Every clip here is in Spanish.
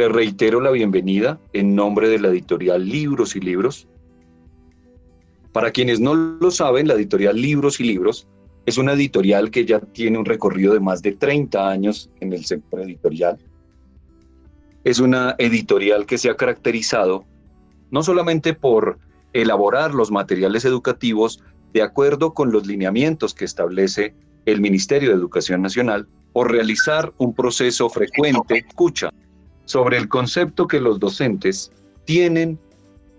Le reitero la bienvenida en nombre de la editorial Libros y Libros. Para quienes no lo saben, la editorial Libros y Libros es una editorial que ya tiene un recorrido de más de 30 años en el sector editorial. Es una editorial que se ha caracterizado no solamente por elaborar los materiales educativos de acuerdo con los lineamientos que establece el Ministerio de Educación Nacional, o realizar un proceso frecuente de escucha sobre el concepto que los docentes tienen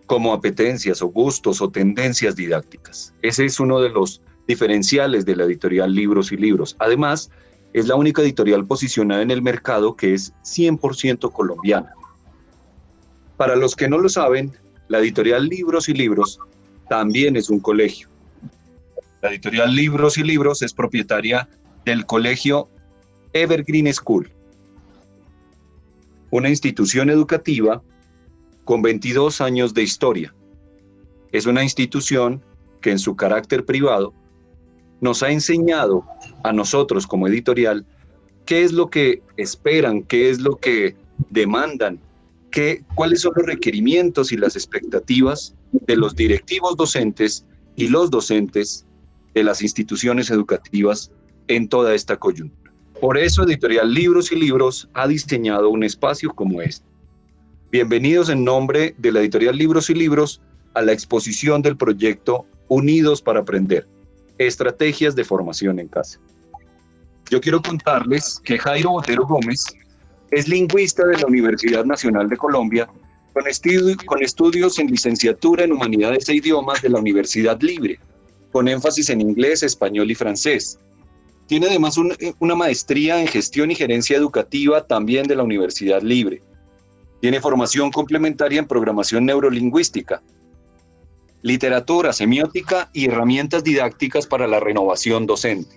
como apetencias o gustos o tendencias didácticas. Ese es uno de los diferenciales de la editorial Libros y Libros. Además, es la única editorial posicionada en el mercado que es 100% colombiana. Para los que no lo saben, la editorial Libros y Libros también es un colegio. La editorial Libros y Libros es propietaria del colegio Evergreen School, una institución educativa con 22 años de historia. Es una institución que en su carácter privado nos ha enseñado a nosotros como editorial qué es lo que esperan, qué es lo que demandan, cuáles son los requerimientos y las expectativas de los directivos docentes y los docentes de las instituciones educativas en toda esta coyuntura. Por eso Editorial Libros y Libros ha diseñado un espacio como este. Bienvenidos en nombre de la editorial Libros y Libros a la exposición del proyecto Unidos para Aprender, Estrategias de Formación en Casa. Yo quiero contarles que Jairo Botero Gómez es lingüista de la Universidad Nacional de Colombia, con estudios en licenciatura en Humanidades e Idiomas de la Universidad Libre, con énfasis en inglés, español y francés. Tiene además una maestría en Gestión y Gerencia Educativa también de la Universidad Libre. Tiene formación complementaria en programación neurolingüística, literatura, semiótica y herramientas didácticas para la renovación docente.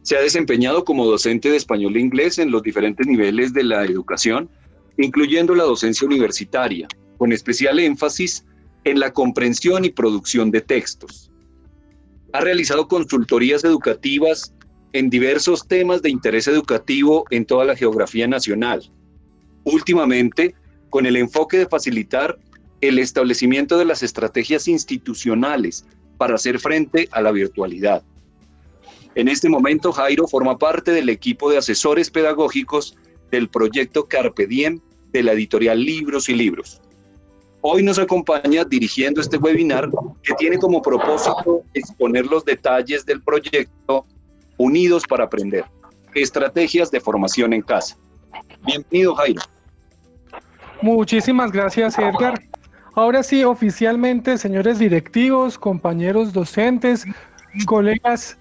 Se ha desempeñado como docente de español e inglés en los diferentes niveles de la educación, incluyendo la docencia universitaria, con especial énfasis en la comprensión y producción de textos. Ha realizado consultorías educativas en diversos temas de interés educativo en toda la geografía nacional. Últimamente, con el enfoque de facilitar el establecimiento de las estrategias institucionales para hacer frente a la virtualidad. En este momento, Jairo forma parte del equipo de asesores pedagógicos del proyecto Carpe Diem de la editorial Libros y Libros. Hoy nos acompaña dirigiendo este webinar que tiene como propósito exponer los detalles del proyecto Unidos para Aprender, Estrategias de Formación en Casa. Bienvenido, Jairo. Muchísimas gracias, Edgar. Ahora sí, oficialmente, señores directivos, compañeros docentes, colegas,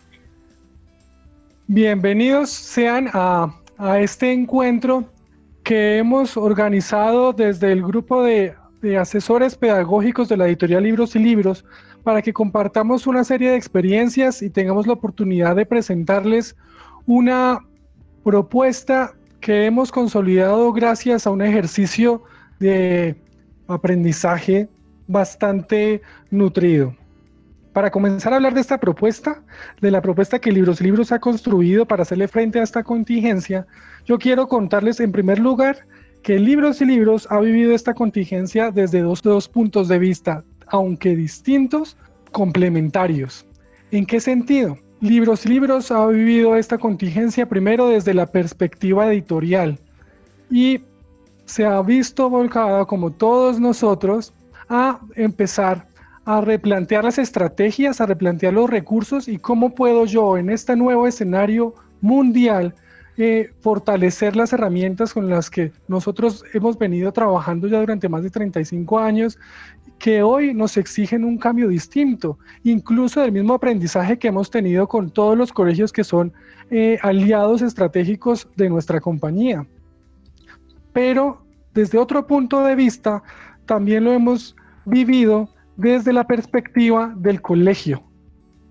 bienvenidos sean a este encuentro que hemos organizado desde el grupo de asesores pedagógicos de la editorial Libros y Libros para que compartamos una serie de experiencias y tengamos la oportunidad de presentarles una propuesta que hemos consolidado gracias a un ejercicio de aprendizaje bastante nutrido. Para comenzar a hablar de esta propuesta, de la propuesta que Libros y Libros ha construido para hacerle frente a esta contingencia, yo quiero contarles en primer lugar que Libros y Libros ha vivido esta contingencia desde dos puntos de vista, aunque distintos, complementarios. ¿En qué sentido? Libros y Libros ha vivido esta contingencia primero desde la perspectiva editorial y se ha visto volcada, como todos nosotros, a empezar a replantear las estrategias, a replantear los recursos y cómo puedo yo en este nuevo escenario mundial fortalecer las herramientas con las que nosotros hemos venido trabajando ya durante más de 35 años, que hoy nos exigen un cambio distinto, incluso del mismo aprendizaje que hemos tenido con todos los colegios que son aliados estratégicos de nuestra compañía. Pero desde otro punto de vista, también lo hemos vivido desde la perspectiva del colegio.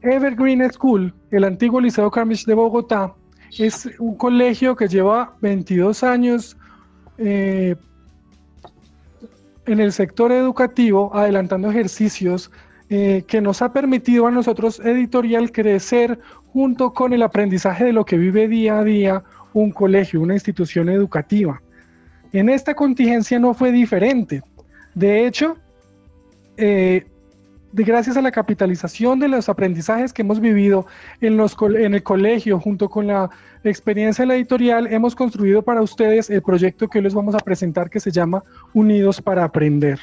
Evergreen School, el antiguo Liceo Carmich de Bogotá, es un colegio que lleva 22 años en el sector educativo, adelantando ejercicios que nos ha permitido a nosotros, editorial, crecer junto con el aprendizaje de lo que vive día a día un colegio, una institución educativa. En esta contingencia no fue diferente. De hecho, gracias a la capitalización de los aprendizajes que hemos vivido en el colegio, junto con la experiencia de la editorial, hemos construido para ustedes el proyecto que hoy les vamos a presentar, que se llama Unidos para Aprender.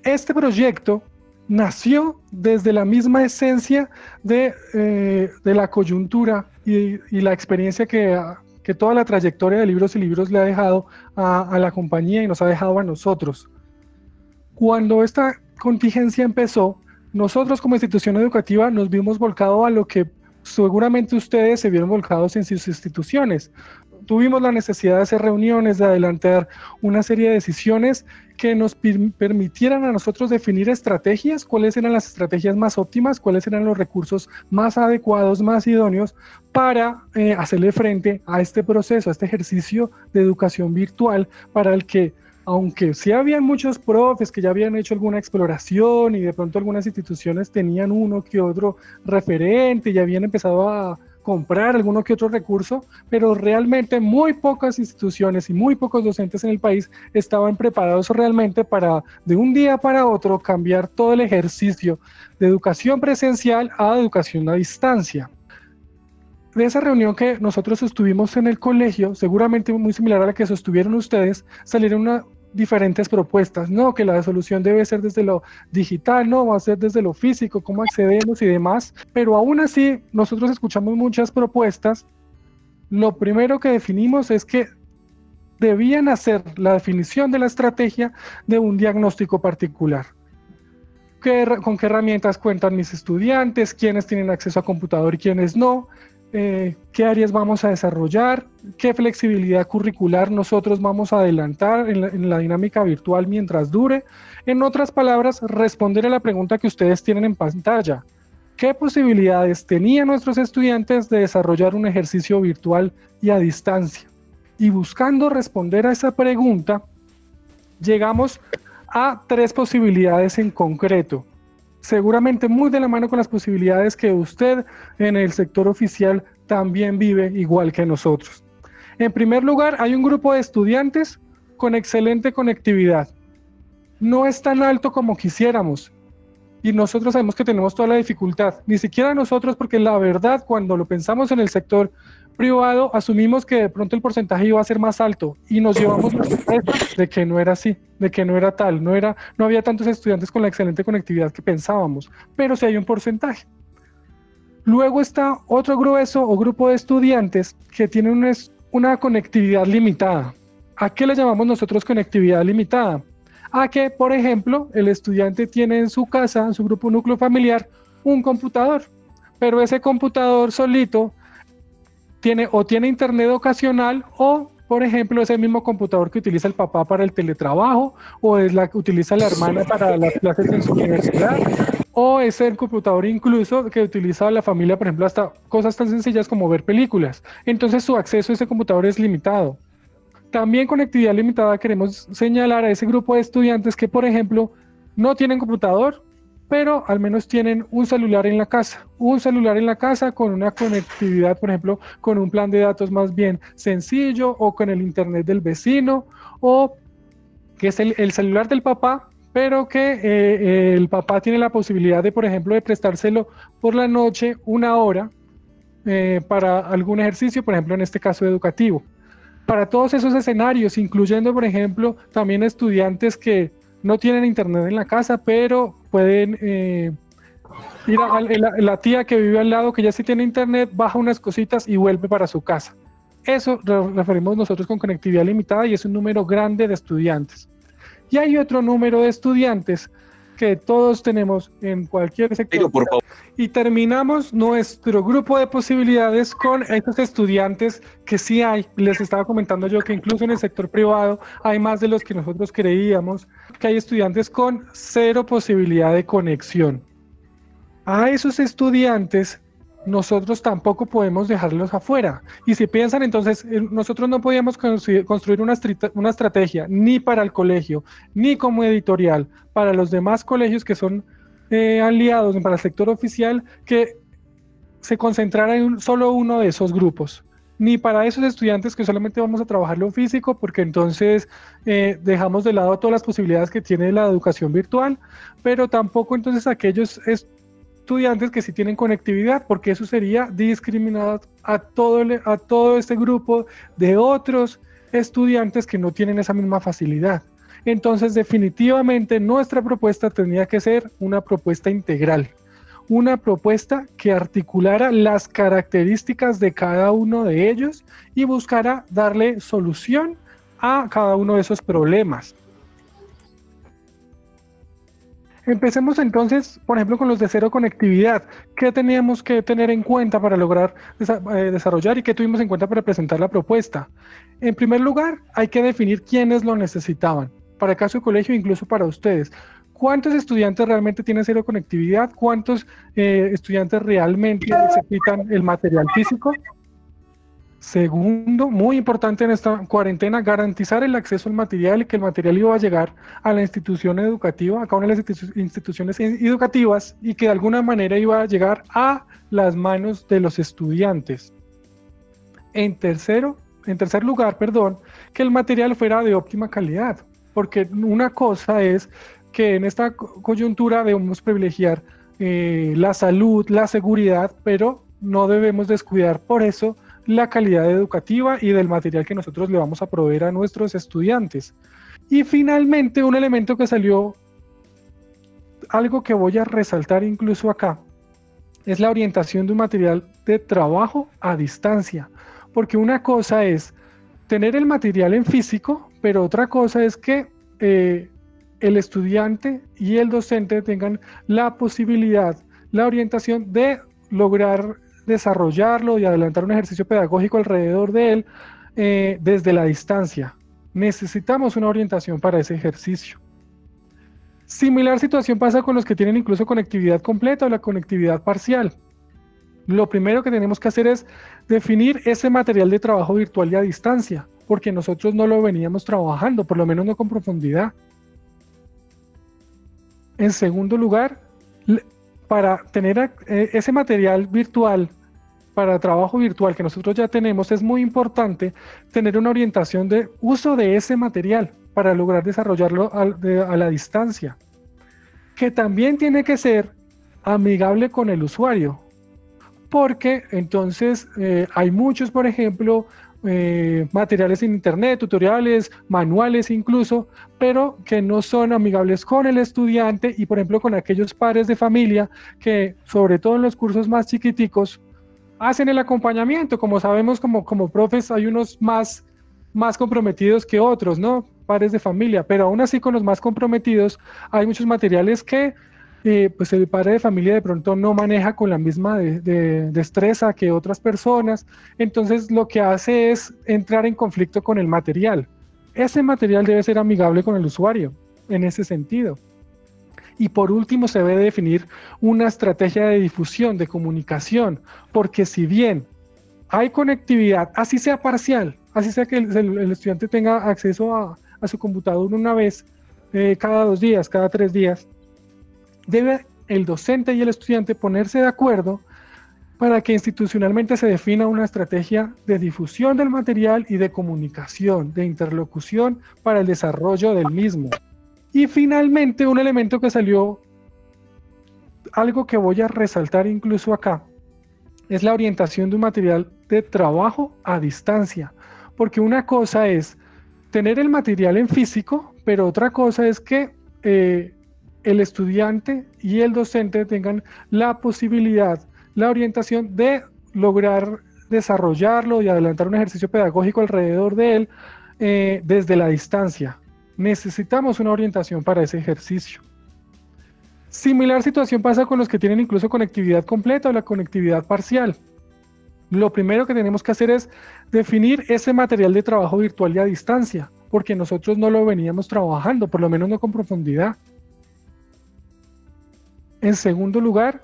Este proyecto nació desde la misma esencia de la coyuntura y la experiencia que toda la trayectoria de Libros y Libros le ha dejado a la compañía y nos ha dejado a nosotros. Cuando esta contingencia empezó, nosotros como institución educativa nos vimos volcados a lo que seguramente ustedes se vieron volcados en sus instituciones. Tuvimos la necesidad de hacer reuniones, de adelantar una serie de decisiones que nos permitieran a nosotros definir estrategias, cuáles eran las estrategias más óptimas, cuáles eran los recursos más adecuados, más idóneos para hacerle frente a este proceso, a este ejercicio de educación virtual, para el que, aunque sí habían muchos profes que ya habían hecho alguna exploración y de pronto algunas instituciones tenían uno que otro referente y habían empezado a comprar alguno que otro recurso, pero realmente muy pocas instituciones y muy pocos docentes en el país estaban preparados realmente para de un día para otro cambiar todo el ejercicio de educación presencial a educación a distancia. De esa reunión que nosotros sostuvimos en el colegio, seguramente muy similar a la que sostuvieron ustedes, salieron diferentes propuestas, no, que la solución debe ser desde lo digital, no, va a ser desde lo físico, cómo accedemos y demás, pero aún así nosotros escuchamos muchas propuestas. Lo primero que definimos es que debían hacer la definición de la estrategia de un diagnóstico particular. ¿Con qué herramientas cuentan mis estudiantes? ¿Quiénes tienen acceso a computador y quiénes no? ¿Qué áreas vamos a desarrollar? ¿Qué flexibilidad curricular nosotros vamos a adelantar en la dinámica virtual mientras dure? En otras palabras, responder a la pregunta que ustedes tienen en pantalla. ¿Qué posibilidades tenían nuestros estudiantes de desarrollar un ejercicio virtual y a distancia? Y buscando responder a esa pregunta, llegamos a 3 posibilidades en concreto. Seguramente muy de la mano con las posibilidades que usted en el sector oficial también vive igual que nosotros. En primer lugar, hay un grupo de estudiantes con excelente conectividad. No es tan alto como quisiéramos y nosotros sabemos que tenemos toda la dificultad. Ni siquiera nosotros, porque la verdad, cuando lo pensamos en el sector privado, asumimos que de pronto el porcentaje iba a ser más alto y nos llevamos la sorpresa de que no era así, de que no era tal, no había tantos estudiantes con la excelente conectividad que pensábamos, pero sí hay un porcentaje. Luego está otro grueso o grupo de estudiantes que tienen una conectividad limitada. ¿A qué le llamamos nosotros conectividad limitada? A que, por ejemplo, el estudiante tiene en su casa, en su grupo núcleo familiar, un computador, pero ese computador solito tiene internet ocasional o, por ejemplo, ese mismo computador que utiliza el papá para el teletrabajo o es la que utiliza la hermana para las clases en su universidad o es el computador incluso que utiliza la familia, por ejemplo, hasta cosas tan sencillas como ver películas. Entonces su acceso a ese computador es limitado. También con actividad limitada queremos señalar a ese grupo de estudiantes que, por ejemplo, no tienen computador, pero al menos tienen un celular en la casa con una conectividad, por ejemplo, con un plan de datos más bien sencillo o con el internet del vecino o que es el celular del papá, pero que el papá tiene la posibilidad de, por ejemplo, de prestárselo por la noche 1 hora para algún ejercicio, por ejemplo, en este caso educativo. Para todos esos escenarios, incluyendo, por ejemplo, también estudiantes que no tienen internet en la casa, pero pueden ir a la tía que vive al lado, que ya sí tiene internet, baja unas cositas y vuelve para su casa. Eso lo referimos nosotros con conectividad limitada y es un número grande de estudiantes. Y hay otro número de estudiantes que todos tenemos en cualquier sector. Por favor. Y terminamos nuestro grupo de posibilidades con estos estudiantes que sí hay. Les estaba comentando yo que incluso en el sector privado hay más de los que nosotros creíamos, que hay estudiantes con 0 posibilidad de conexión. A esos estudiantes nosotros tampoco podemos dejarlos afuera. Y si piensan, entonces, nosotros no podíamos construir una estrategia ni para el colegio, ni como editorial, para los demás colegios que son aliados para el sector oficial, que se concentrara en solo uno de esos grupos. ni para esos estudiantes que solamente vamos a trabajar lo físico, porque entonces dejamos de lado todas las posibilidades que tiene la educación virtual, pero tampoco entonces aquellos estudiantes que sí tienen conectividad, porque eso sería discriminar a todo este grupo de otros estudiantes que no tienen esa misma facilidad. Entonces, definitivamente nuestra propuesta tenía que ser una propuesta integral, una propuesta que articulara las características de cada uno de ellos y buscara darle solución a cada uno de esos problemas. Empecemos entonces, por ejemplo, con los de cero conectividad. ¿Qué teníamos que tener en cuenta para lograr desarrollar y qué tuvimos en cuenta para presentar la propuesta? En primer lugar, hay que definir quiénes lo necesitaban. Para cada su colegio, incluso para ustedes. ¿Cuántos estudiantes realmente tienen cero conectividad? ¿Cuántos estudiantes realmente necesitan el material físico? Segundo, muy importante en esta cuarentena, garantizar el acceso al material y que el material iba a llegar a la institución educativa, a cada una de las instituciones educativas y que de alguna manera iba a llegar a las manos de los estudiantes. En tercer lugar, que el material fuera de óptima calidad, porque una cosa es que en esta coyuntura debemos privilegiar la salud, la seguridad, pero no debemos descuidar por eso la calidad educativa y del material que nosotros le vamos a proveer a nuestros estudiantes. Y finalmente, un elemento que salió, algo que voy a resaltar incluso acá, es la orientación de un material de trabajo a distancia, porque una cosa es tener el material en físico, pero otra cosa es que el estudiante y el docente tengan la posibilidad, la orientación de lograr desarrollarlo y adelantar un ejercicio pedagógico alrededor de él desde la distancia. Necesitamos una orientación para ese ejercicio. Similar situación pasa con los que tienen incluso conectividad completa o la conectividad parcial. Lo primero que tenemos que hacer es definir ese material de trabajo virtual y a distancia, porque nosotros no lo veníamos trabajando, por lo menos no con profundidad. En segundo lugar, para tener ese material virtual, para trabajo virtual que nosotros ya tenemos, es muy importante tener una orientación de uso de ese material para lograr desarrollarlo a la distancia, que también tiene que ser amigable con el usuario, porque entonces hay muchos, por ejemplo, materiales en internet, tutoriales, manuales incluso, pero que no son amigables con el estudiante y por ejemplo con aquellos padres de familia que sobre todo en los cursos más chiquiticos hacen el acompañamiento. Como sabemos, como profes hay unos más comprometidos que otros, ¿no? Padres de familia, pero aún así con los más comprometidos hay muchos materiales que pues el padre de familia de pronto no maneja con la misma destreza que otras personas, entonces lo que hace es entrar en conflicto con el material. Ese material debe ser amigable con el usuario, en ese sentido. Y por último se debe definir una estrategia de difusión, de comunicación, porque si bien hay conectividad, así sea parcial, así sea que el estudiante tenga acceso a su computador una vez cada 2 días, cada 3 días, debe el docente y el estudiante ponerse de acuerdo para que institucionalmente se defina una estrategia de difusión del material y de comunicación, de interlocución para el desarrollo del mismo. Y finalmente, un elemento que salió, algo que voy a resaltar incluso acá, es la orientación de un material de trabajo a distancia, porque una cosa es tener el material en físico, pero otra cosa es que el estudiante y el docente tengan la posibilidad, la orientación de lograr desarrollarlo y adelantar un ejercicio pedagógico alrededor de él desde la distancia. Necesitamos una orientación para ese ejercicio. Similar situación pasa con los que tienen incluso conectividad completa o la conectividad parcial. Lo primero que tenemos que hacer es definir ese material de trabajo virtual y a distancia, porque nosotros no lo veníamos trabajando, por lo menos no con profundidad. En segundo lugar,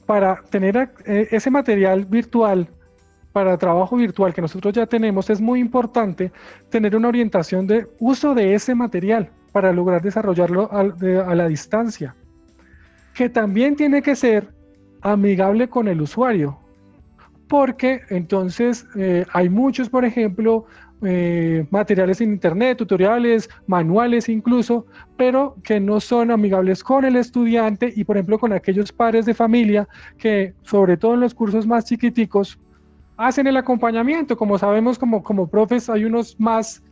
para tener ese material virtual, para trabajo virtual que nosotros ya tenemos, es muy importante tener una orientación de uso de ese material para lograr desarrollarlo a la distancia, que también tiene que ser amigable con el usuario, porque entonces hay muchos, por ejemplo, materiales en internet, tutoriales, manuales incluso, pero que no son amigables con el estudiante y por ejemplo con aquellos padres de familia que sobre todo en los cursos más chiquiticos hacen el acompañamiento. Como sabemos, como profes hay unos más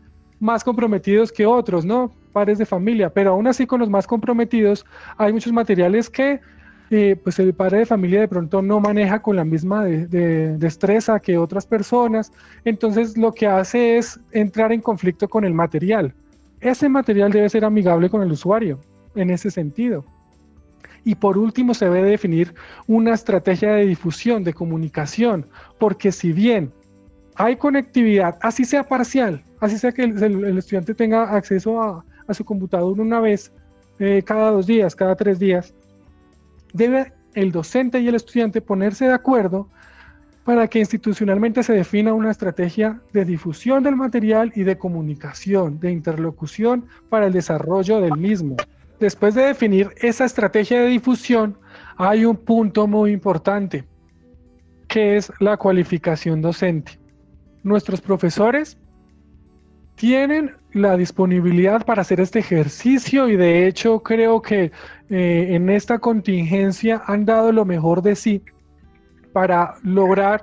comprometidos que otros, ¿no? Padres de familia, pero aún así con los más comprometidos hay muchos materiales que pues el padre de familia de pronto no maneja con la misma destreza que otras personas, entonces lo que hace es entrar en conflicto con el material. Ese material debe ser amigable con el usuario, en ese sentido. Y por último se debe definir una estrategia de difusión, de comunicación, porque si bien hay conectividad, así sea parcial, así sea que el estudiante tenga acceso a su computador una vez, cada 2 días, cada 3 días, debe el docente y el estudiante ponerse de acuerdo para que institucionalmente se defina una estrategia de difusión del material y de comunicación, de interlocución para el desarrollo del mismo. Después de definir esa estrategia de difusión, hay un punto muy importante, que es la cualificación docente. Nuestros profesores tienen la disponibilidad para hacer este ejercicio y de hecho creo que en esta contingencia han dado lo mejor de sí para lograr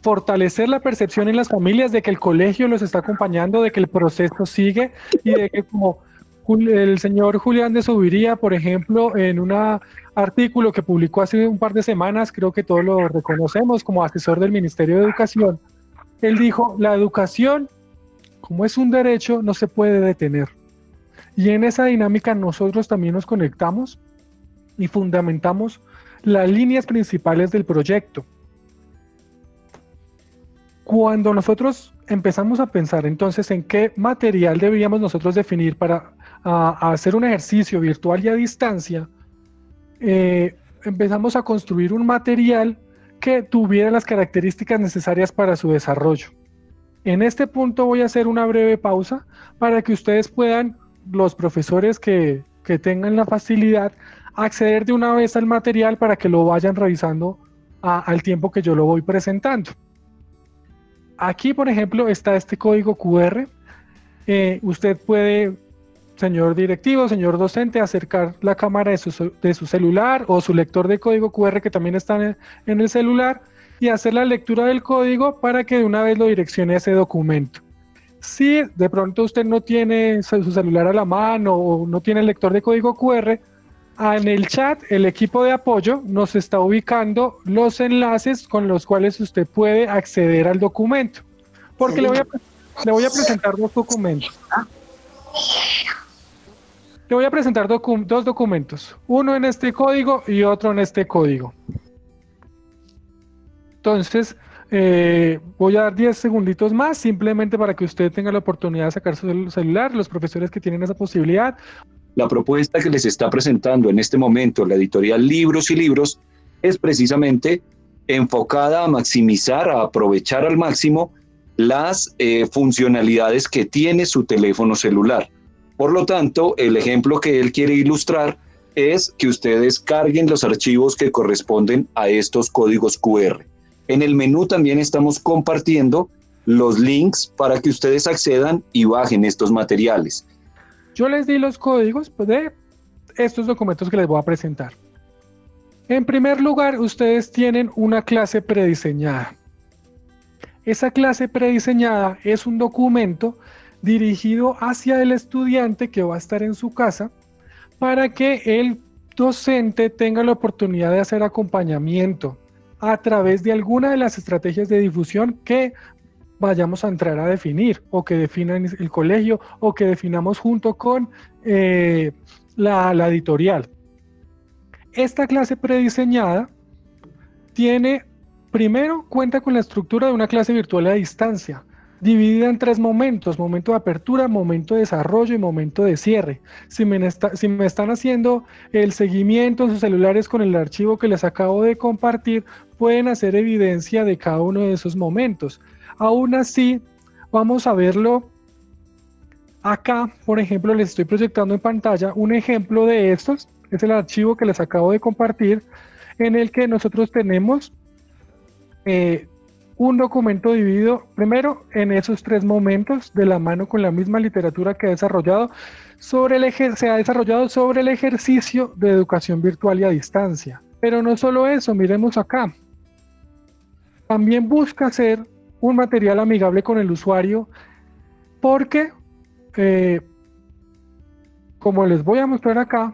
fortalecer la percepción en las familias de que el colegio los está acompañando, de que el proceso sigue y de que como el señor Julián de Subiría, por ejemplo, en un artículo que publicó hace un par de semanas, creo que todos lo reconocemos como asesor del Ministerio de Educación, él dijo, la educación, como es un derecho, no se puede detener. Y en esa dinámica nosotros también nos conectamos y fundamentamos las líneas principales del proyecto. Cuando nosotros empezamos a pensar entonces en qué material deberíamos nosotros definir para hacer un ejercicio virtual y a distancia, empezamos a construir un material que tuviera las características necesarias para su desarrollo. En este punto voy a hacer una breve pausa para que ustedes puedan, los profesores que tengan la facilidad, acceder de una vez al material para que lo vayan revisando al tiempo que yo lo voy presentando. Aquí, por ejemplo, está este código QR. Usted puede, señor directivo, señor docente, acercar la cámara de su celular o su lector de código QR que también está en el celular y hacer la lectura del código para que de una vez lo direccione a ese documento. Si de pronto usted no tiene su celular a la mano o no tiene el lector de código QR, en el chat el equipo de apoyo nos está ubicando los enlaces con los cuales usted puede acceder al documento. Porque le voy a presentar dos documentos. Le voy a presentar dos documentos, uno en este código y otro en este código. Entonces, voy a dar 10 segunditos más, simplemente para que usted tenga la oportunidad de sacar su celular, los profesores que tienen esa posibilidad. La propuesta que les está presentando en este momento la editorial Libros y Libros es precisamente enfocada a maximizar, a aprovechar al máximo las funcionalidades que tiene su teléfono celular. Por lo tanto, el ejemplo que él quiere ilustrar es que ustedes carguen los archivos que corresponden a estos códigos QR. En el menú también estamos compartiendo los links para que ustedes accedan y bajen estos materiales. Yo les di los códigos de estos documentos que les voy a presentar. En primer lugar, ustedes tienen una clase prediseñada. Esa clase prediseñada es un documento dirigido hacia el estudiante que va a estar en su casa para que el docente tenga la oportunidad de hacer acompañamiento a través de alguna de las estrategias de difusión que vayamos a entrar a definir o que defina el colegio o que definamos junto con la editorial. Esta clase prediseñada cuenta con la estructura de una clase virtual a distancia, dividida en 3 momentos: momento de apertura, momento de desarrollo y momento de cierre. Si me están haciendo el seguimiento en sus celulares con el archivo que les acabo de compartir, pueden hacer evidencia de cada uno de esos momentos. Aún así, vamos a verlo acá. Por ejemplo, les estoy proyectando en pantalla un ejemplo de estos. Es el archivo que les acabo de compartir, en el que nosotros tenemos un documento dividido primero en esos 3 momentos, de la mano con la misma literatura que ha desarrollado se ha desarrollado sobre el ejercicio de educación virtual y a distancia. Pero no solo eso, miremos acá. También busca ser un material amigable con el usuario porque, como les voy a mostrar acá,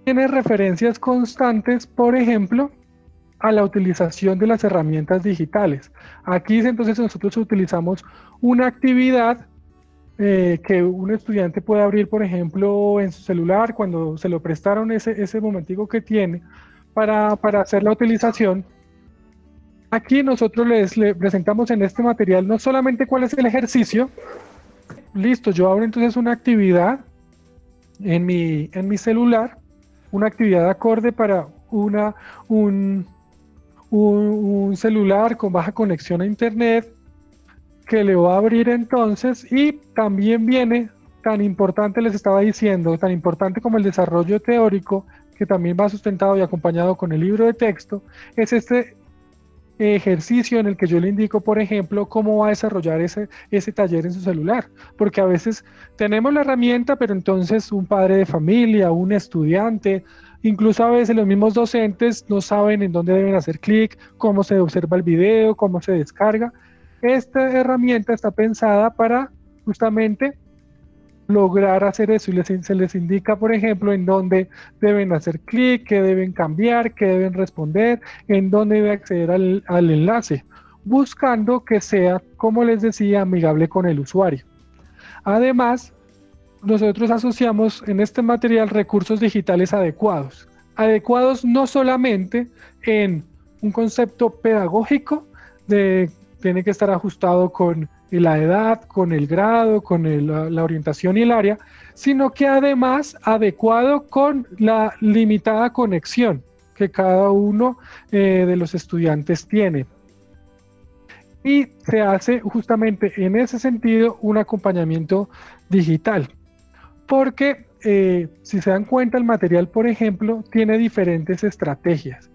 tiene referencias constantes, por ejemplo, a la utilización de las herramientas digitales. Aquí entonces nosotros utilizamos una actividad que un estudiante puede abrir, por ejemplo, en su celular cuando se lo prestaron ese momentico que tiene para hacer la utilización. Aquí nosotros le presentamos en este material no solamente cuál es el ejercicio. Listo, yo abro entonces una actividad en mi celular, una actividad acorde para un celular con baja conexión a internet, que le va a abrir entonces, y también viene, tan importante les estaba diciendo, tan importante como el desarrollo teórico, que también va sustentado y acompañado con el libro de texto, es este ejercicio en el que yo le indico, por ejemplo, cómo va a desarrollar ese taller en su celular, porque a veces tenemos la herramienta, pero entonces un padre de familia, un estudiante, incluso a veces los mismos docentes no saben en dónde deben hacer clic, cómo se observa el video, cómo se descarga. Esta herramienta está pensada para justamente lograr hacer eso, y se les indica, por ejemplo, en dónde deben hacer clic, qué deben cambiar, qué deben responder, en dónde deben acceder al enlace, buscando que sea, como les decía, amigable con el usuario. Además, nosotros asociamos en este material recursos digitales adecuados no solamente en un concepto pedagógico, tiene que estar ajustado con la edad, con el grado, con la orientación y el área, sino que además adecuado con la limitada conexión que cada uno de los estudiantes tiene. Y se hace justamente en ese sentido un acompañamiento digital, porque si se dan cuenta, el material, por ejemplo, tiene diferentes estrategias.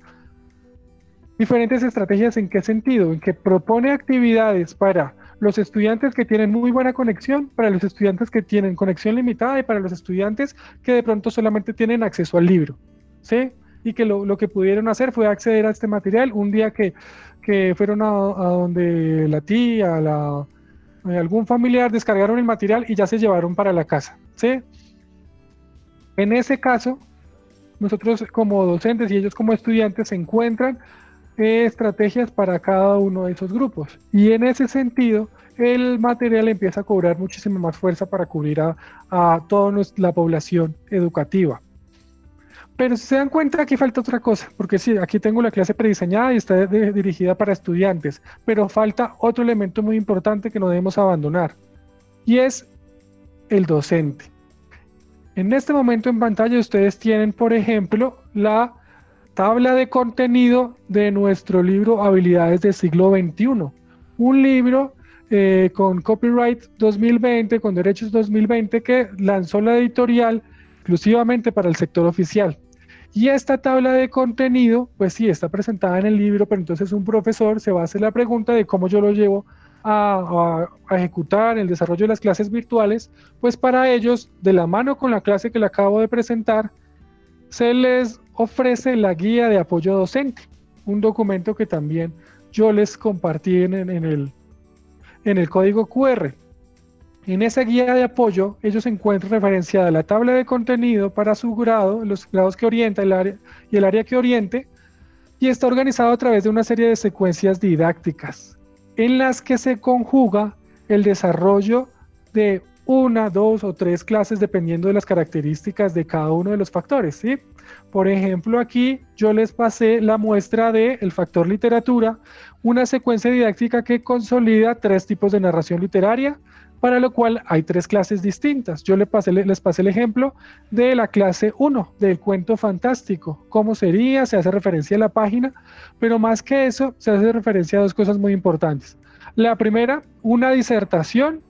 ¿Diferentes estrategias en qué sentido? En que propone actividades para los estudiantes que tienen muy buena conexión, para los estudiantes que tienen conexión limitada y para los estudiantes que de pronto solamente tienen acceso al libro, ¿sí? Y que lo que pudieron hacer fue acceder a este material un día que fueron a donde la tía, algún familiar, descargaron el material y ya se llevaron para la casa, ¿sí? En ese caso, nosotros como docentes y ellos como estudiantes se encuentran estrategias para cada uno de esos grupos, y en ese sentido el material empieza a cobrar muchísima más fuerza para cubrir a toda la población educativa. Pero si se dan cuenta, aquí falta otra cosa, porque sí, aquí tengo la clase prediseñada y está dirigida para estudiantes, pero falta otro elemento muy importante que no debemos abandonar, y es el docente. En este momento en pantalla ustedes tienen, por ejemplo, la tabla de contenido de nuestro libro Habilidades del siglo XXI, un libro con copyright 2020, con derechos 2020, que lanzó la editorial exclusivamente para el sector oficial. Y esta tabla de contenido, pues sí, está presentada en el libro, pero entonces un profesor se va a hacer la pregunta de cómo yo lo llevo a ejecutar el desarrollo de las clases virtuales. Pues para ellos, de la mano con la clase que le acabo de presentar, se les ofrece la guía de apoyo docente, un documento que también yo les compartí en el código QR. En esa guía de apoyo ellos encuentran referenciada la tabla de contenido para su grado, los grados que orienta el área que oriente, y está organizado a través de una serie de secuencias didácticas en las que se conjuga el desarrollo de 1, 2 o 3 clases dependiendo de las características de cada uno de los factores, ¿sí? Por ejemplo, aquí yo les pasé la muestra del factor literatura, una secuencia didáctica que consolida 3 tipos de narración literaria, para lo cual hay 3 clases distintas. Yo les pasé el ejemplo de la clase 1, del cuento fantástico. ¿Cómo sería? Se hace referencia a la página, pero más que eso, se hace referencia a 2 cosas muy importantes. La primera, una disertación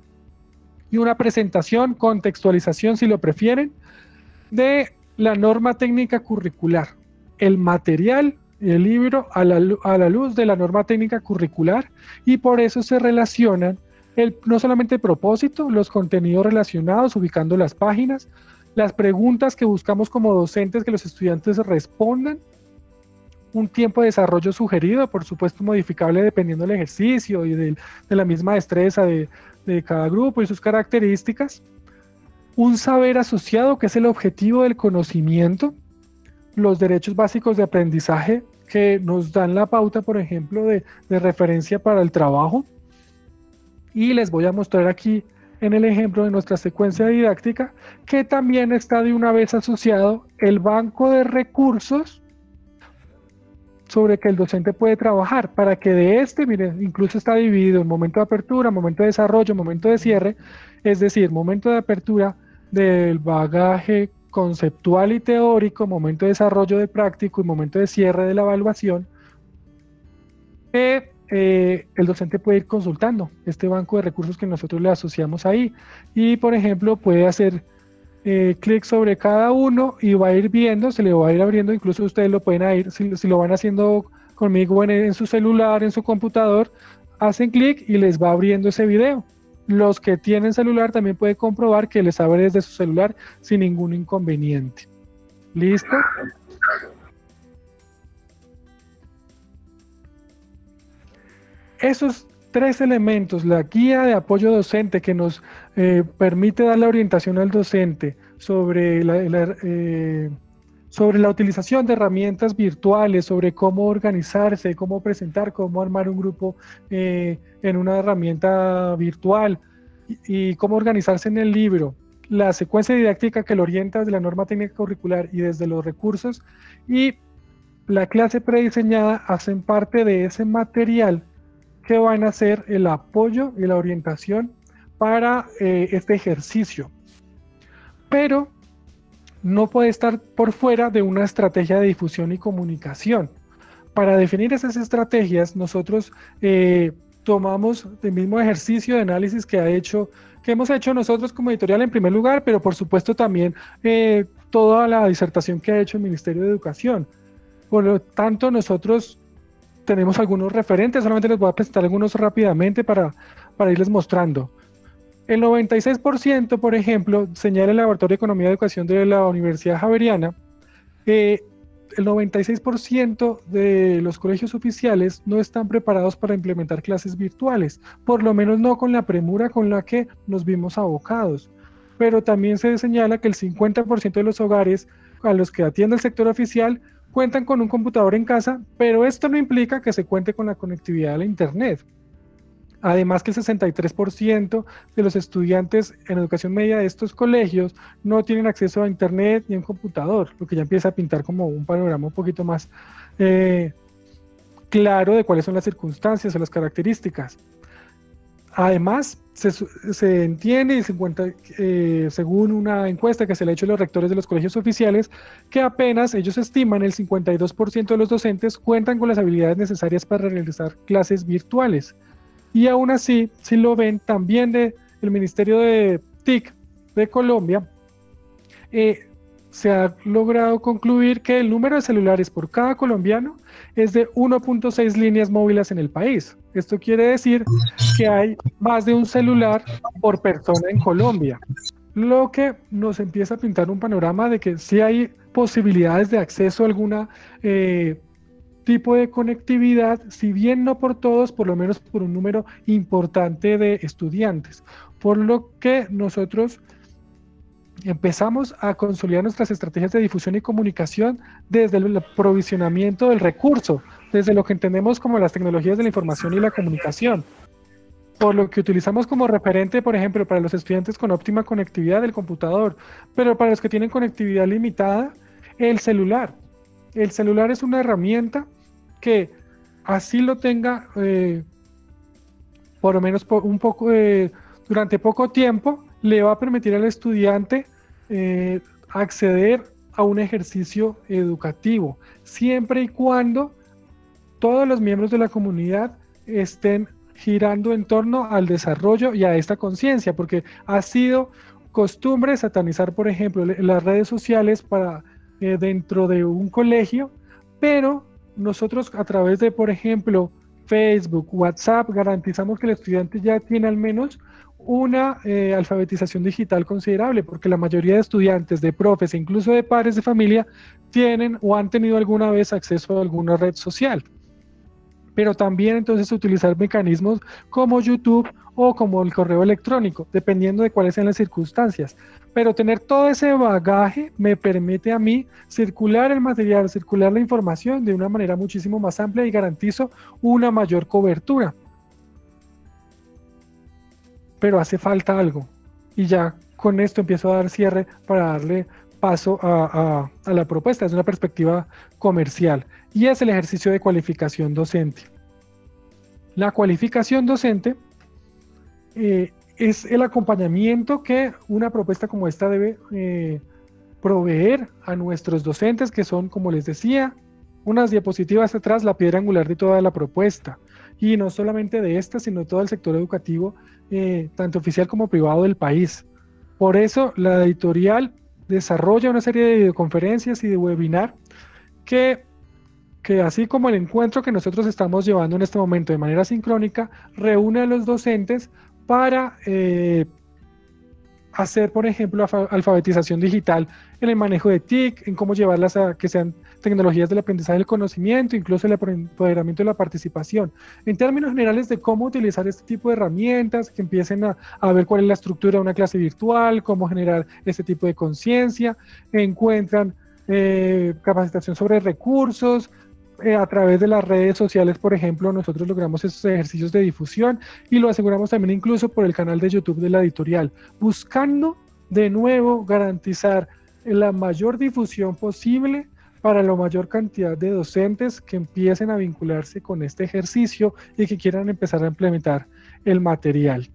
y una presentación, contextualización si lo prefieren, de la norma técnica curricular, el material el libro a la luz de la norma técnica curricular, y por eso se relacionan no solamente el propósito, los contenidos relacionados, ubicando las páginas, las preguntas que buscamos como docentes que los estudiantes respondan, un tiempo de desarrollo sugerido, por supuesto modificable dependiendo del ejercicio y de la misma destreza de cada grupo y sus características, un saber asociado que es el objetivo del conocimiento, los derechos básicos de aprendizaje que nos dan la pauta, por ejemplo, de referencia para el trabajo, y les voy a mostrar aquí en el ejemplo de nuestra secuencia didáctica que también está de una vez asociado el banco de recursos sobre que el docente puede trabajar, para que de este, miren, incluso está dividido en momento de apertura, momento de desarrollo, momento de cierre, es decir, momento de apertura del bagaje conceptual y teórico, momento de desarrollo de práctico y momento de cierre de la evaluación, el docente puede ir consultando este banco de recursos que nosotros le asociamos ahí, y por ejemplo puede hacer clic sobre cada uno y va a ir viendo, se le va a ir abriendo, incluso ustedes lo pueden ir, si lo van haciendo conmigo en su celular, en su computador, hacen clic y les va abriendo ese video. Los que tienen celular también pueden comprobar que les abre desde su celular sin ningún inconveniente. ¿Listo? Esos tres elementos, la guía de apoyo docente que nos permite dar la orientación al docente sobre sobre la utilización de herramientas virtuales, sobre cómo organizarse, cómo presentar, cómo armar un grupo en una herramienta virtual y cómo organizarse en el libro, la secuencia didáctica que lo orienta desde la norma técnica curricular y desde los recursos, y la clase prediseñada hacen parte de ese material que van a ser el apoyo y la orientación para este ejercicio. Pero no puede estar por fuera de una estrategia de difusión y comunicación. Para definir esas estrategias, nosotros tomamos el mismo ejercicio de análisis que hemos hecho nosotros como editorial en primer lugar, pero por supuesto también toda la disertación que ha hecho el Ministerio de Educación. Por lo tanto, nosotros tenemos algunos referentes, solamente les voy a presentar algunos rápidamente para irles mostrando. El 96%, por ejemplo, señala el Laboratorio de Economía y Educación de la Universidad Javeriana, el 96% de los colegios oficiales no están preparados para implementar clases virtuales, por lo menos no con la premura con la que nos vimos abocados. Pero también se señala que el 50% de los hogares a los que atiende el sector oficial cuentan con un computador en casa, pero esto no implica que se cuente con la conectividad a la Internet. Además que el 63% de los estudiantes en educación media de estos colegios no tienen acceso a Internet ni a un computador, lo que ya empieza a pintar como un panorama un poquito más claro de cuáles son las circunstancias o las características. Además, se entiende, según una encuesta que se le ha hecho a los rectores de los colegios oficiales, que apenas ellos estiman el 52% de los docentes cuentan con las habilidades necesarias para realizar clases virtuales. Y aún así, si lo ven también del Ministerio de TIC de Colombia, se ha logrado concluir que el número de celulares por cada colombiano es de 1.6 líneas móviles en el país. Esto quiere decir que hay más de un celular por persona en Colombia, lo que nos empieza a pintar un panorama de que sí hay posibilidades de acceso a alguna tipo de conectividad, si bien no por todos, por lo menos por un número importante de estudiantes, por lo que nosotros empezamos a consolidar nuestras estrategias de difusión y comunicación desde el aprovisionamiento del recurso, desde lo que entendemos como las tecnologías de la información y la comunicación, por lo que utilizamos como referente, por ejemplo, para los estudiantes con óptima conectividad del computador, pero para los que tienen conectividad limitada, el celular. El celular es una herramienta que así lo tenga, por lo menos durante poco tiempo, le va a permitir al estudiante acceder a un ejercicio educativo, siempre y cuando todos los miembros de la comunidad estén girando en torno al desarrollo y a esta conciencia, porque ha sido costumbre satanizar, por ejemplo, las redes sociales para dentro de un colegio, pero nosotros a través de, por ejemplo, Facebook, WhatsApp, garantizamos que el estudiante ya tiene al menos una alfabetización digital considerable, porque la mayoría de estudiantes, de profes e incluso de padres de familia tienen o han tenido alguna vez acceso a alguna red social. Pero también entonces utilizar mecanismos como YouTube o como el correo electrónico, dependiendo de cuáles sean las circunstancias. Pero tener todo ese bagaje me permite a mí circular el material, circular la información de una manera muchísimo más amplia y garantizo una mayor cobertura. Pero hace falta algo. Y ya con esto empiezo a dar cierre para darle paso a la propuesta desde una perspectiva comercial, y es el ejercicio de cualificación docente. La cualificación docente es el acompañamiento que una propuesta como esta debe proveer a nuestros docentes, que son, como les decía, unas diapositivas atrás, la piedra angular de toda la propuesta, y no solamente de esta, sino todo el sector educativo, tanto oficial como privado del país. Por eso la editorial desarrolla una serie de videoconferencias y de webinar que así como el encuentro que nosotros estamos llevando en este momento de manera sincrónica, reúne a los docentes para hacer, por ejemplo, alfabetización digital en el manejo de TIC, en cómo llevarlas a que sean tecnologías del aprendizaje del conocimiento, incluso el empoderamiento de la participación. En términos generales de cómo utilizar este tipo de herramientas, que empiecen a ver cuál es la estructura de una clase virtual, cómo generar este tipo de conciencia, encuentran capacitación sobre recursos, a través de las redes sociales, por ejemplo, nosotros logramos esos ejercicios de difusión y lo aseguramos también incluso por el canal de YouTube de la editorial, buscando de nuevo garantizar la mayor difusión posible para la mayor cantidad de docentes que empiecen a vincularse con este ejercicio y que quieran empezar a implementar el material.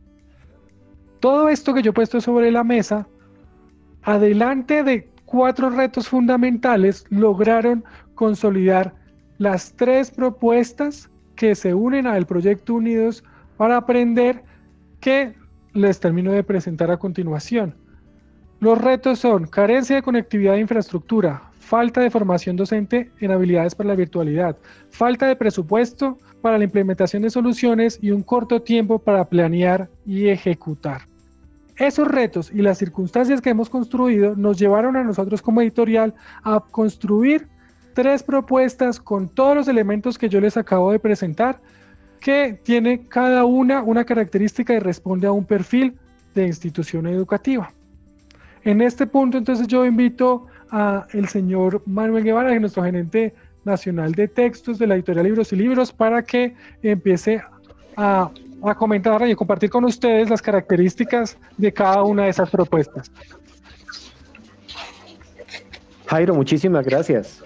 Todo esto que yo he puesto sobre la mesa, adelante de 4 retos fundamentales, lograron consolidar las 3 propuestas que se unen al proyecto Unidos para Aprender, que les termino de presentar a continuación. Los retos son carencia de conectividad e infraestructura, falta de formación docente en habilidades para la virtualidad, falta de presupuesto para la implementación de soluciones y un corto tiempo para planear y ejecutar. Esos retos y las circunstancias que hemos construido nos llevaron a nosotros como editorial a construir 3 propuestas con todos los elementos que yo les acabo de presentar, que tiene cada una característica y responde a un perfil de institución educativa. En este punto, entonces, yo invito a el señor Manuel Guevara, que es nuestro gerente nacional de textos de la editorial Libros y Libros, para que empiece a comentar y a compartir con ustedes las características de cada una de esas propuestas. Jairo, muchísimas gracias.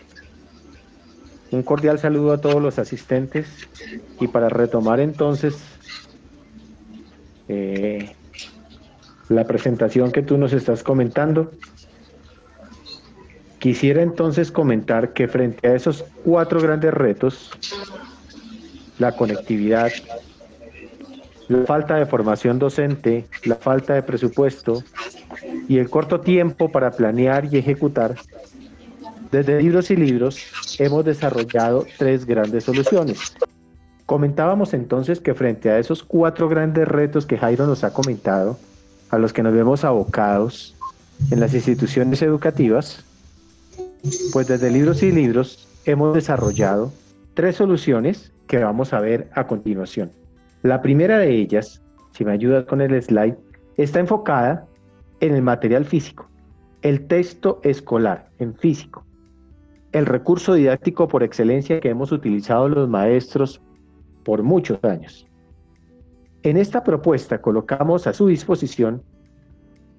Un cordial saludo a todos los asistentes, y para retomar entonces la presentación que tú nos estás comentando, quisiera entonces comentar que frente a esos 4 grandes retos, la conectividad, la falta de formación docente, la falta de presupuesto y el corto tiempo para planear y ejecutar, desde Libros y Libros hemos desarrollado 3 grandes soluciones. Comentábamos entonces que frente a esos 4 grandes retos que Jairo nos ha comentado, a los que nos vemos abocados en las instituciones educativas, pues desde Libros y Libros hemos desarrollado 3 soluciones que vamos a ver a continuación. La primera de ellas, si me ayudas con el slide, está enfocada en el material físico, el texto escolar en físico, el recurso didáctico por excelencia que hemos utilizado los maestros por muchos años. En esta propuesta colocamos a su disposición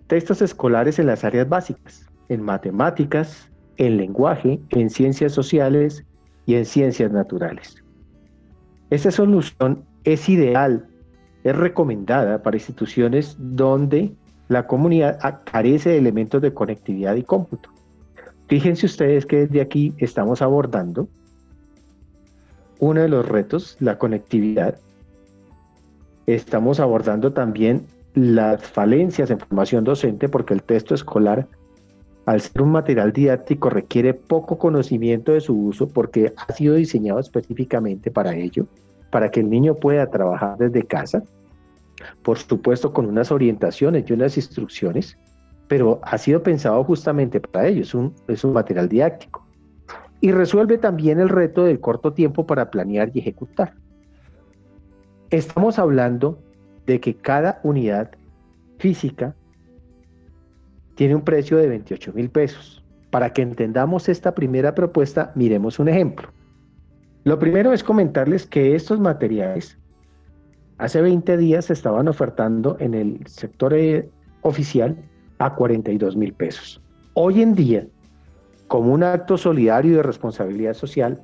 textos escolares en las áreas básicas, en matemáticas, en lenguaje, en ciencias sociales y en ciencias naturales. Esta solución es ideal, es recomendada para instituciones donde la comunidad carece de elementos de conectividad y cómputo. Fíjense ustedes que desde aquí estamos abordando uno de los retos, la conectividad. Estamos abordando también las falencias en formación docente, porque el texto escolar al ser un material didáctico, requiere poco conocimiento de su uso porque ha sido diseñado específicamente para ello, para que el niño pueda trabajar desde casa, por supuesto con unas orientaciones y unas instrucciones, pero ha sido pensado justamente para ello, es un material didáctico. Y resuelve también el reto del corto tiempo para planear y ejecutar. Estamos hablando de que cada unidad física tiene un precio de 28.000 pesos. Para que entendamos esta primera propuesta, miremos un ejemplo. Lo primero es comentarles que estos materiales hace 20 días se estaban ofertando en el sector oficial a 42.000 pesos. Hoy en día, como un acto solidario y de responsabilidad social,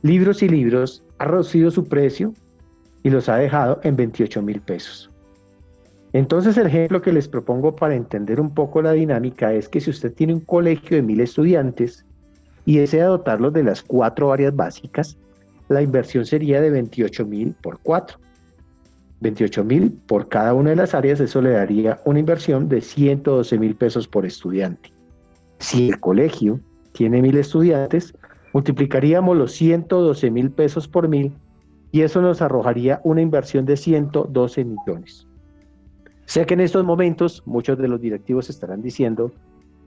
Libros y Libros ha reducido su precio y los ha dejado en 28.000 pesos. Entonces, el ejemplo que les propongo para entender un poco la dinámica es que si usted tiene un colegio de 1.000 estudiantes y desea dotarlos de las 4 áreas básicas, la inversión sería de 28.000 por 4. 28.000 por cada una de las áreas, eso le daría una inversión de 112.000 pesos por estudiante. Si el colegio tiene 1.000 estudiantes, multiplicaríamos los 112.000 pesos por 1.000 y eso nos arrojaría una inversión de 112 millones. Sé que en estos momentos muchos de los directivos estarán diciendo,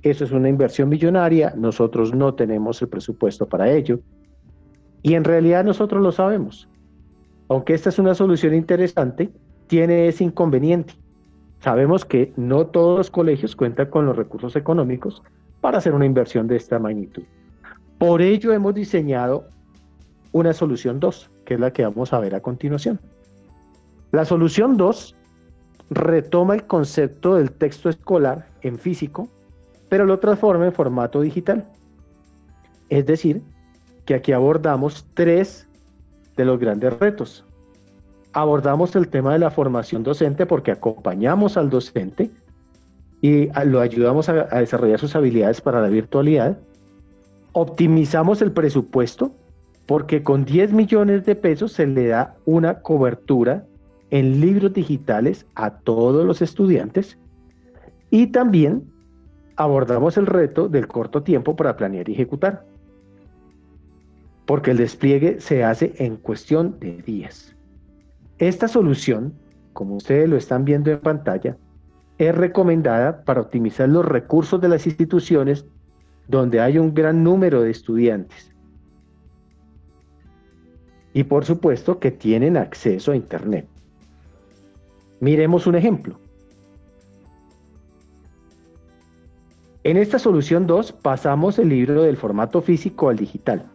eso es una inversión millonaria, nosotros no tenemos el presupuesto para ello. Y en realidad nosotros lo sabemos. Aunque esta es una solución interesante, tiene ese inconveniente. Sabemos que no todos los colegios cuentan con los recursos económicos para hacer una inversión de esta magnitud. Por ello hemos diseñado una solución 2, que es la que vamos a ver a continuación. La solución 2 retoma el concepto del texto escolar en físico, pero lo transforma en formato digital. Es decir, que aquí abordamos 3 de los grandes retos. Abordamos el tema de la formación docente porque acompañamos al docente y lo ayudamos a desarrollar sus habilidades para la virtualidad. Optimizamos el presupuesto porque con 10 millones de pesos se le da una cobertura en libros digitales a todos los estudiantes. Y también abordamos el reto del corto tiempo para planear y ejecutar, porque el despliegue se hace en cuestión de días. Esta solución, como ustedes lo están viendo en pantalla, es recomendada para optimizar los recursos de las instituciones donde hay un gran número de estudiantes. Y por supuesto que tienen acceso a Internet. Miremos un ejemplo. En esta solución 2 pasamos el libro del formato físico al digital.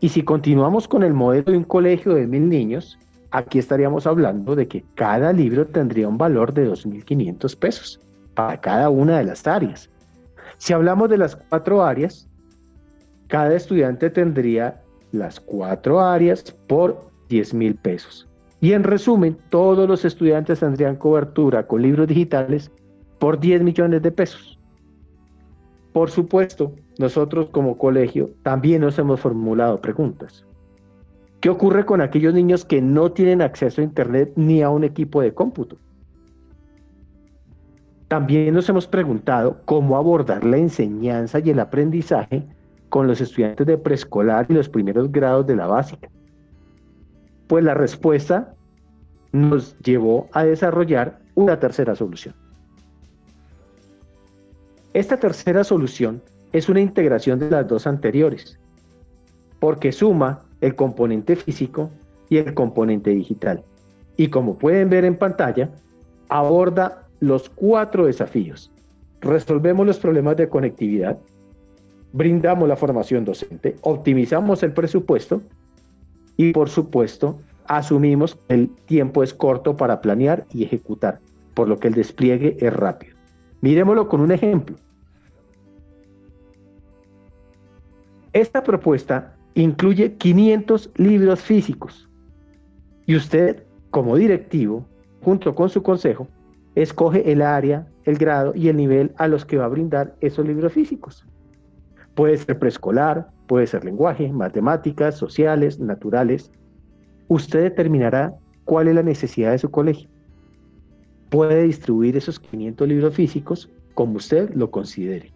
Y si continuamos con el modelo de un colegio de 1.000 niños, aquí estaríamos hablando de que cada libro tendría un valor de 2.500 pesos para cada una de las áreas. Si hablamos de las 4 áreas, cada estudiante tendría las 4 áreas por 10.000 pesos. Y en resumen, todos los estudiantes tendrían cobertura con libros digitales por 10 millones de pesos. Por supuesto, nosotros como colegio también nos hemos formulado preguntas. ¿Qué ocurre con aquellos niños que no tienen acceso a Internet ni a un equipo de cómputo? También nos hemos preguntado cómo abordar la enseñanza y el aprendizaje con los estudiantes de preescolar y los primeros grados de la básica. Pues la respuesta nos llevó a desarrollar una tercera solución. Esta tercera solución es una integración de las 2 anteriores, porque suma el componente físico y el componente digital. Y como pueden ver en pantalla, aborda los 4 desafíos. Resolvemos los problemas de conectividad, brindamos la formación docente, optimizamos el presupuesto y, por supuesto, asumimos que el tiempo es corto para planear y ejecutar, por lo que el despliegue es rápido. Miremoslo con un ejemplo. Esta propuesta incluye 500 libros físicos y usted, como directivo, junto con su consejo, escoge el área, el grado y el nivel a los que va a brindar esos libros físicos. Puede ser preescolar, puede ser lenguaje, matemáticas, sociales, naturales. Usted determinará cuál es la necesidad de su colegio. Puede distribuir esos 500 libros físicos como usted lo considere.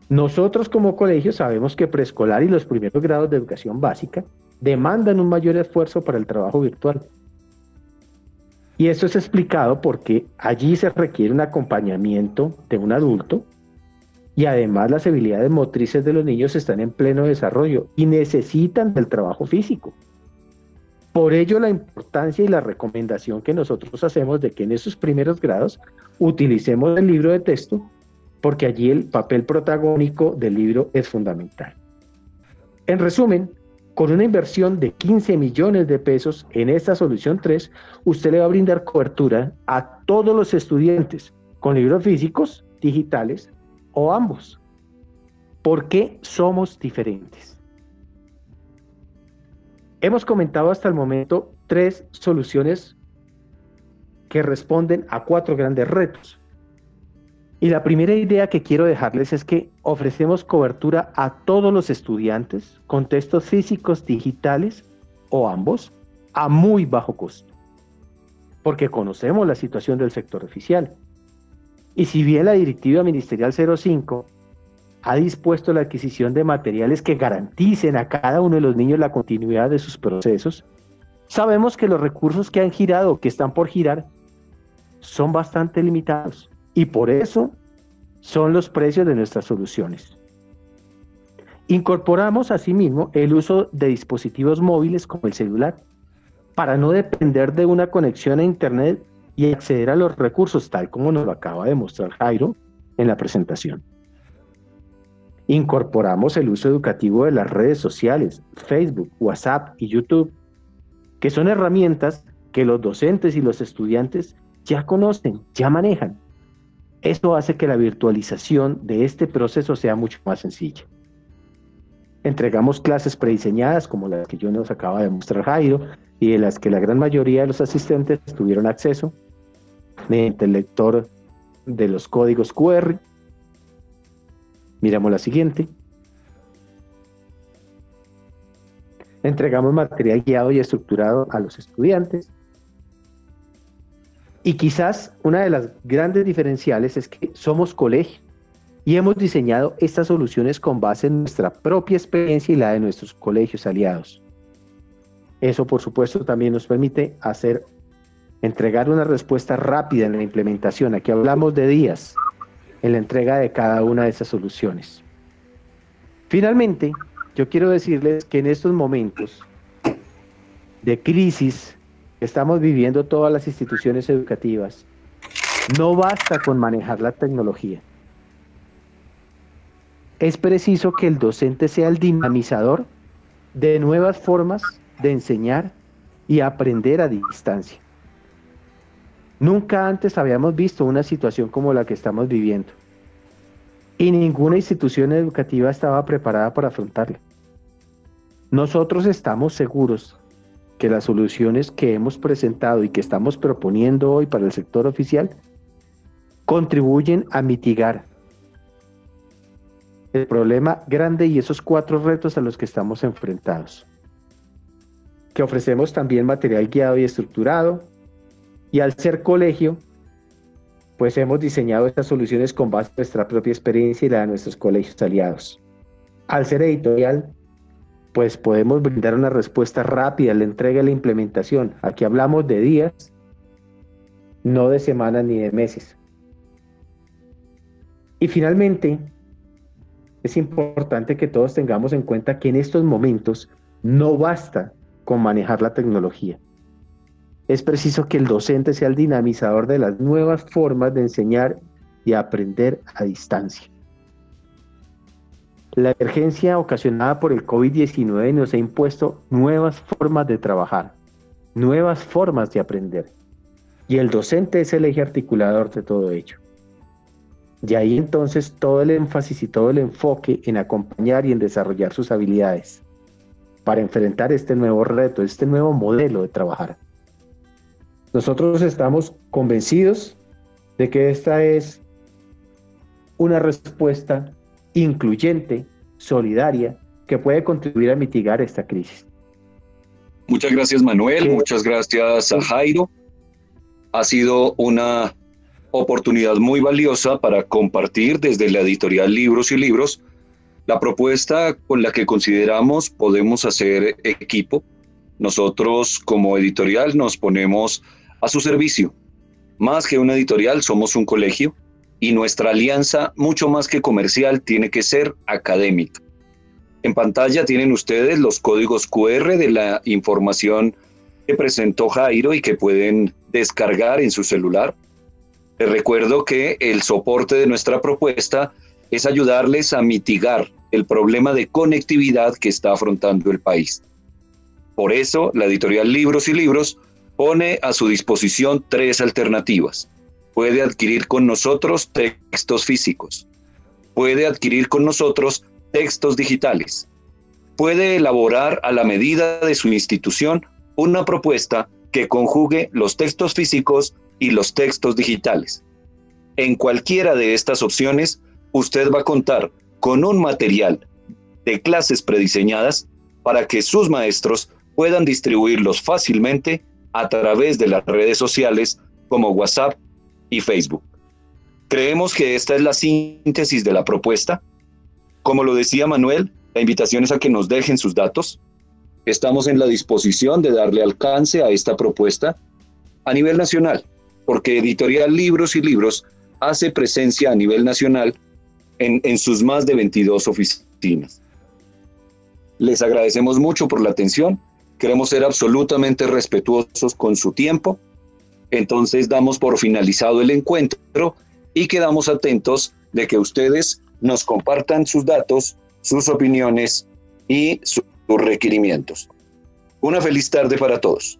Nosotros como colegio sabemos que preescolar y los primeros grados de educación básica demandan un mayor esfuerzo para el trabajo virtual. Y esto es explicado porque allí se requiere un acompañamiento de un adulto y además las habilidades motrices de los niños están en pleno desarrollo y necesitan del trabajo físico. Por ello la importancia y la recomendación que nosotros hacemos de que en esos primeros grados utilicemos el libro de texto, porque allí el papel protagónico del libro es fundamental. En resumen, con una inversión de 15 millones de pesos en esta solución 3, usted le va a brindar cobertura a todos los estudiantes con libros físicos, digitales o ambos. ¿Por qué somos diferentes? Hemos comentado hasta el momento 3 soluciones que responden a 4 grandes retos. Y la primera idea que quiero dejarles es que ofrecemos cobertura a todos los estudiantes con textos físicos, digitales o ambos a muy bajo costo, porque conocemos la situación del sector oficial. Y si bien la Directiva Ministerial 05 ha dispuesto la adquisición de materiales que garanticen a cada uno de los niños la continuidad de sus procesos, sabemos que los recursos que han girado, que están por girar, son bastante limitados. Y por eso son los precios de nuestras soluciones. Incorporamos asimismo el uso de dispositivos móviles como el celular, para no depender de una conexión a Internet y acceder a los recursos, tal como nos lo acaba de mostrar Jairo en la presentación. Incorporamos el uso educativo de las redes sociales, Facebook, WhatsApp y YouTube, que son herramientas que los docentes y los estudiantes ya conocen, ya manejan. Esto hace que la virtualización de este proceso sea mucho más sencilla. Entregamos clases prediseñadas como las que yo nos acaba de mostrar Jairo y de las que la gran mayoría de los asistentes tuvieron acceso mediante el lector de los códigos QR. Miramos la siguiente. Entregamos material guiado y estructurado a los estudiantes. Y quizás una de las grandes diferenciales es que somos colegio y hemos diseñado estas soluciones con base en nuestra propia experiencia y la de nuestros colegios aliados. Eso, por supuesto, también nos permite entregar una respuesta rápida en la implementación. Aquí hablamos de días en la entrega de cada una de esas soluciones. Finalmente, yo quiero decirles que en estos momentos de crisis que estamos viviendo todas las instituciones educativas, no basta con manejar la tecnología. Es preciso que el docente sea el dinamizador de nuevas formas de enseñar y aprender a distancia. Nunca antes habíamos visto una situación como la que estamos viviendo, y ninguna institución educativa estaba preparada para afrontarla. Nosotros estamos seguros que las soluciones que hemos presentado y que estamos proponiendo hoy para el sector oficial contribuyen a mitigar el problema grande y esos 4 retos a los que estamos enfrentados. Que ofrecemos también material guiado y estructurado, y al ser colegio, pues hemos diseñado estas soluciones con base en nuestra propia experiencia y la de nuestros colegios aliados. Al ser editorial, pues podemos brindar una respuesta rápida a la entrega y la implementación. Aquí hablamos de días, no de semanas ni de meses. Y finalmente, es importante que todos tengamos en cuenta que en estos momentos no basta con manejar la tecnología. Es preciso que el docente sea el dinamizador de las nuevas formas de enseñar y aprender a distancia. La emergencia ocasionada por el COVID-19 nos ha impuesto nuevas formas de trabajar, nuevas formas de aprender. Y el docente es el eje articulador de todo ello. Y ahí entonces todo el énfasis y todo el enfoque en acompañar y en desarrollar sus habilidades para enfrentar este nuevo reto, este nuevo modelo de trabajar. Nosotros estamos convencidos de que esta es una respuesta incluyente, solidaria, que puede contribuir a mitigar esta crisis. Muchas gracias, Manuel. Muchas gracias a Jairo. Ha sido una oportunidad muy valiosa para compartir desde la editorial Libros y Libros la propuesta con la que consideramos podemos hacer equipo. Nosotros como editorial nos ponemos a su servicio. Más que una editorial, somos un colegio y nuestra alianza, mucho más que comercial, tiene que ser académica. En pantalla tienen ustedes los códigos QR de la información que presentó Jairo y que pueden descargar en su celular. Les recuerdo que el soporte de nuestra propuesta es ayudarles a mitigar el problema de conectividad que está afrontando el país. Por eso, la editorial Libros y Libros pone a su disposición 3 alternativas. Puede adquirir con nosotros textos físicos. Puede adquirir con nosotros textos digitales. Puede elaborar a la medida de su institución una propuesta que conjugue los textos físicos y los textos digitales. En cualquiera de estas opciones, usted va a contar con un material de clases prediseñadas para que sus maestros puedan distribuirlos fácilmente a través de las redes sociales como WhatsApp y Facebook. Creemos que esta es la síntesis de la propuesta. Como lo decía Manuel, la invitación es a que nos dejen sus datos. Estamos en la disposición de darle alcance a esta propuesta a nivel nacional, porque Editorial Libros y Libros hace presencia a nivel nacional en sus más de 22 oficinas. Les agradecemos mucho por la atención. Queremos ser absolutamente respetuosos con su tiempo. Entonces damos por finalizado el encuentro y quedamos atentos de que ustedes nos compartan sus datos, sus opiniones y sus requerimientos. Una feliz tarde para todos.